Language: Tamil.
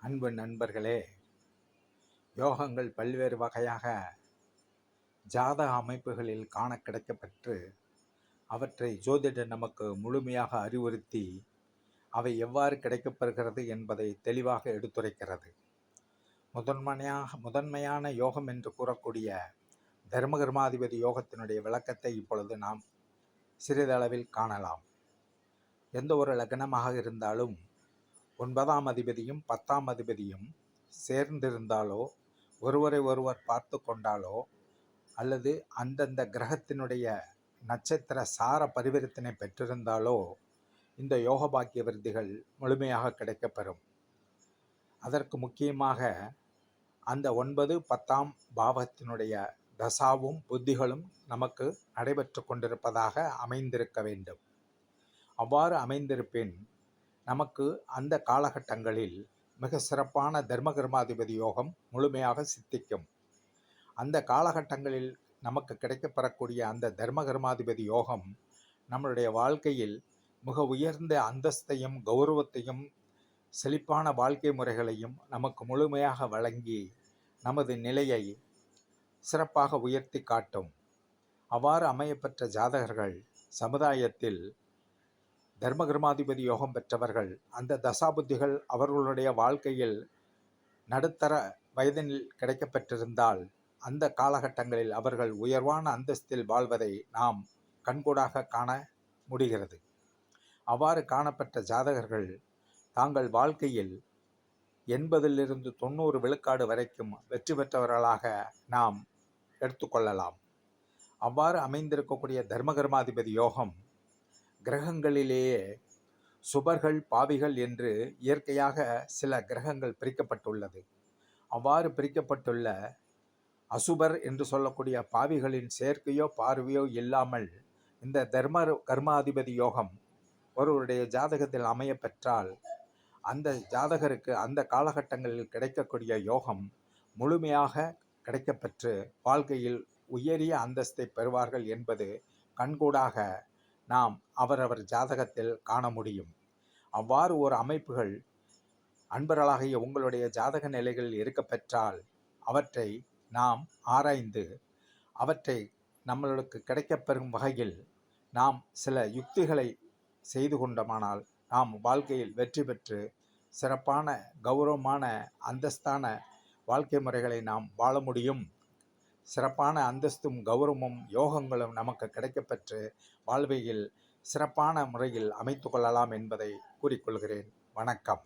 அன்பு நண்பர்களே, யோகங்கள் பல்வேறு வகையாக ஜாதக அமைப்புகளில் காண கிடைக்கப்பெற்று அவற்றை ஜோதிடர் நமக்கு முழுமையாக அறிவுறுத்தி அவை எவ்வாறு கிடைக்கப்பெறுகிறது என்பதை தெளிவாக எடுத்துரைக்கிறது. முதன்மையான யோகம் என்று கூறக்கூடிய தர்மகர்மாதிபதி யோகத்தினுடைய விளக்கத்தை இப்பொழுது நாம் சிறிதளவில் காணலாம். எந்த ஒரு லக்னமாக இருந்தாலும் 9ஆம் அதிபதியும் 10ஆம் அதிபதியும் சேர்ந்திருந்தாலோ, ஒருவரை ஒருவர் பார்த்து கொண்டாலோ, அல்லது அந்தந்த கிரகத்தினுடைய நட்சத்திர சார பரிவர்த்தனை பெற்றிருந்தாலோ இந்த யோக பாக்கிய விருத்திகள் முழுமையாக கிடைக்கப்பெறும். அதற்கு முக்கியமாக அந்த 9, 10ஆம் பாவத்தினுடைய தசாவும் புத்திகளும் நமக்கு நடைபெற்று கொண்டிருப்பதாக அமைந்திருக்க வேண்டும். அவ்வாறு அமைந்திருப்பின் நமக்கு அந்த காலகட்டங்களில் மிக சிறப்பான தர்மகர்மாதிபதி யோகம் முழுமையாக சித்திக்கும். அந்த காலகட்டங்களில் நமக்கு கிடைக்கப்பெறக்கூடிய அந்த தர்மகர்மாதிபதி யோகம் நம்மளுடைய வாழ்க்கையில் மிக உயர்ந்த அந்தஸ்தையும் கௌரவத்தையும் செழிப்பான வாழ்க்கை முறைகளையும் நமக்கு முழுமையாக வழங்கி நமது நிலையை சிறப்பாக உயர்த்தி காட்டும். அவ்வாறு அமையப்பெற்ற ஜாதகர்கள் சமுதாயத்தில் தர்மகர்மாதிபதி யோகம் பெற்றவர்கள் அந்த தசாபுத்திகள் அவர்களுடைய வாழ்க்கையில் நடுத்தர வயதில் கிடைக்கப்பெற்றிருந்தால் அந்த காலகட்டங்களில் அவர்கள் உயர்வான அந்தஸ்தில் வாழ்வதை நாம் கண்கூடாக காண முடிகிறது. அவ்வாறு காணப்பட்ட ஜாதகர்கள் தாங்கள் வாழ்க்கையில் 80லிருந்து 90 விழுக்காடு வரைக்கும் வெற்றி பெற்றவர்களாக நாம் எடுத்துக்கொள்ளலாம். அவ்வாறு அமைந்திருக்கக்கூடிய தர்மகர்மாதிபதி யோகம் கிரகங்களிலேயே சுபர்கள் பாவிகள் என்று இயற்கையாக சில கிரகங்கள் பிரிக்கப்பட்டுள்ளது. அவ்வாறு பிரிக்கப்பட்டுள்ள அசுபர் என்று சொல்லக்கூடிய பாவிகளின் சேர்க்கையோ பார்வையோ இல்லாமல் இந்த கர்மாதிபதி யோகம் ஒருவருடைய ஜாதகத்தில் அமைய பெற்றால் அந்த ஜாதகருக்கு அந்த காலகட்டங்களில் கிடைக்கக்கூடிய யோகம் முழுமையாக கிடைக்கப்பெற்று வாழ்க்கையில் உயரிய அந்தஸ்தை பெறுவார்கள் என்பது கண்கூடாக நாம் அவரவர் ஜாதகத்தில் காண முடியும். அவ்வாறு ஒரு அமைப்புகள் அன்பர்களாகிய உங்களுடைய ஜாதக நிலைகளில் இருக்க பெற்றால் அவற்றை நாம் ஆராய்ந்து அவற்றை நம்மளுக்கு கிடைக்கப்பெறும் வகையில் நாம் சில யுக்திகளை செய்து கொண்டோமானால் நாம் வாழ்க்கையில் வெற்றி பெற்று சிறப்பான கௌரவமான அந்தஸ்தான வாழ்க்கை முறைகளை நாம் வாழ முடியும். சிறப்பான அந்தஸ்தும் கௌரவமும் யோகங்களும் நமக்கு கிடைக்கப்பெற்று வாழ்வையில் சிறப்பான முறையில் அமைத்து கொள்ளலாம் என்பதை கூறிக்கொள்கிறேன். வணக்கம்.